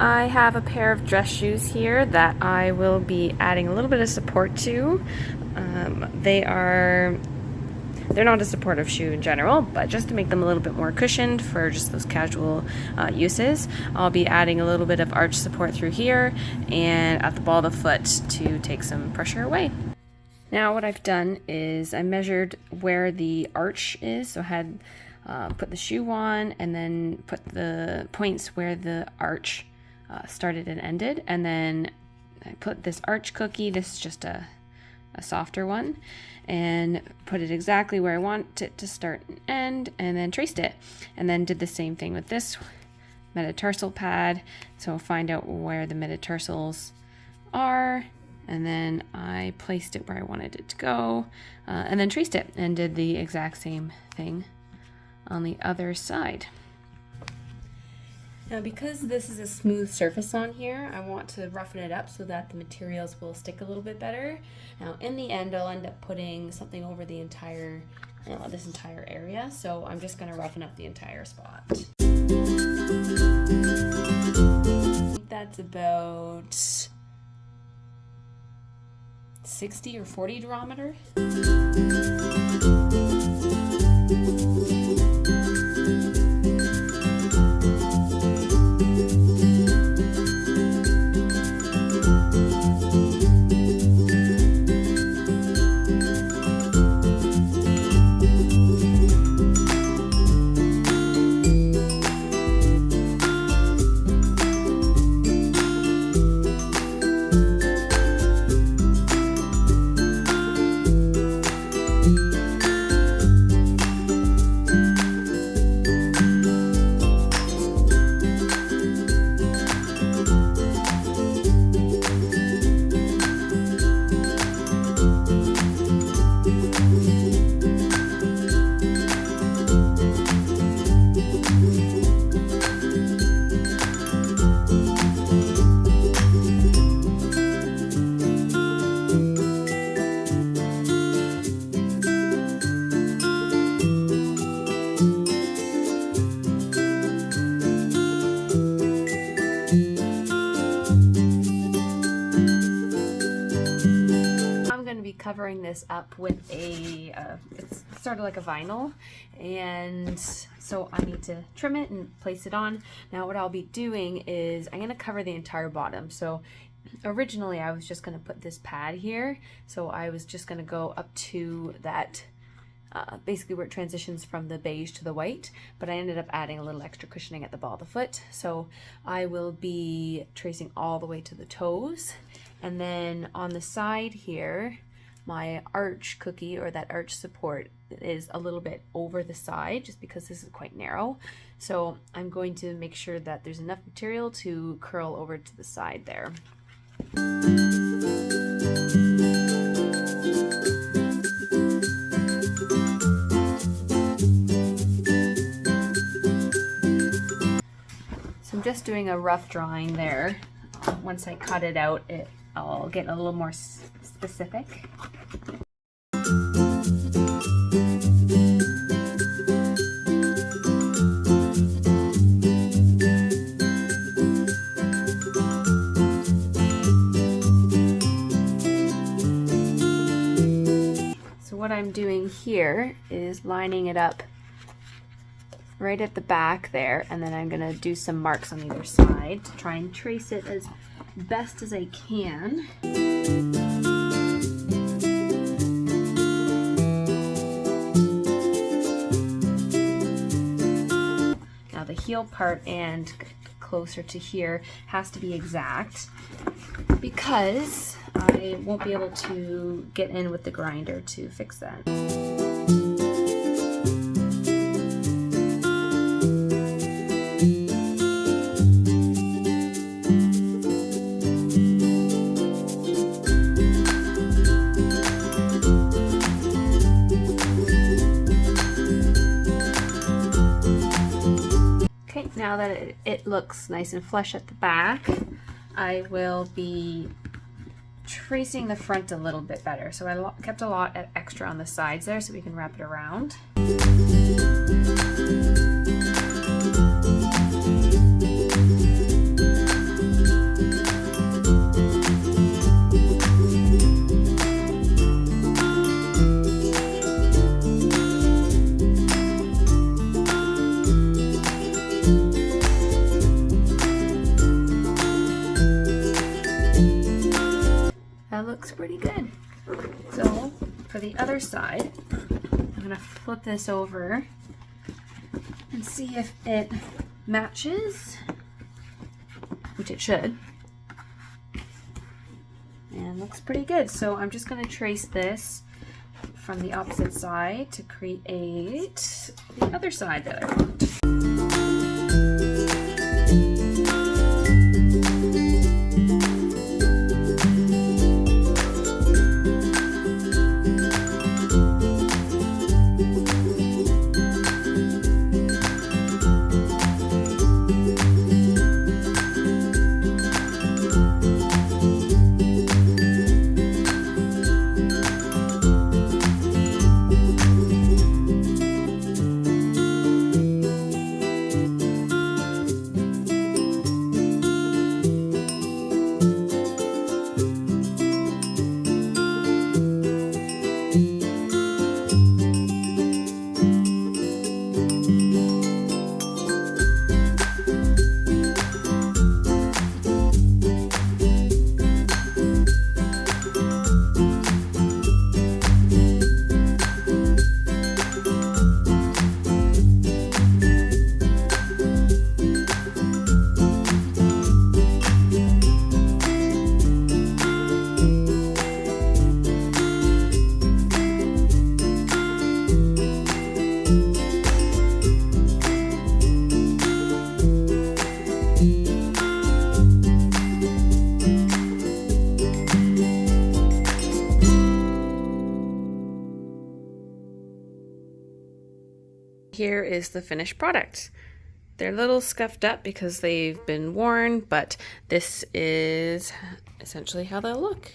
I have a pair of dress shoes here that I will be adding a little bit of support to. They're not a supportive shoe in general, but just to make them a little bit more cushioned for just those casual uses, I'll be adding a little bit of arch support through here and at the ball of the foot to take some pressure away. Now what I've done is I measured where the arch is, so I had put the shoe on and then put the points where the arch started and ended, and then I put this arch cookie, this is just a softer one, and put it exactly where I want it to start and end, and then traced it, and then did the same thing with this metatarsal pad, so find out where the metatarsals are, and then I placed it where I wanted it to go, and then traced it and did the exact same thing on the other side. Now because this is a smooth surface on here, I want to roughen it up so that the materials will stick a little bit better. Now in the end I'll end up putting something over the entire, this entire area, so I'm just going to roughen up the entire spot. I think that's about 60 or 40 durometer. Covering this up with a it's sort of like a vinyl, and so I need to trim it and place it on. Now what I'll be doing is I'm going to cover the entire bottom. So originally I was just going to put this pad here, so I was just going to go up to that basically where it transitions from the beige to the white, but I ended up adding a little extra cushioning at the ball of the foot, so I will be tracing all the way to the toes, and then on the side here my arch cookie, or that arch support, is a little bit over the side just because this is quite narrow, so I'm going to make sure that there's enough material to curl over to the side there. So I'm just doing a rough drawing there. Once I cut it out, I'll get a little more specific. So what I'm doing here is lining it up right at the back there, and then I'm going to do some marks on either side to try and trace it as best as I can. Now the heel part and closer to here has to be exact because I won't be able to get in with the grinder to fix that. Now that it looks nice and flush at the back, I will be tracing the front a little bit better. So I kept a lot extra on the sides there so we can wrap it around. looks pretty good. So for the other side, I'm gonna flip this over and see if it matches, which it should. And looks pretty good. So I'm just gonna trace this from the opposite side to create the other side that I want. Here is the finished product. They're a little scuffed up because they've been worn, but this is essentially how they'll look.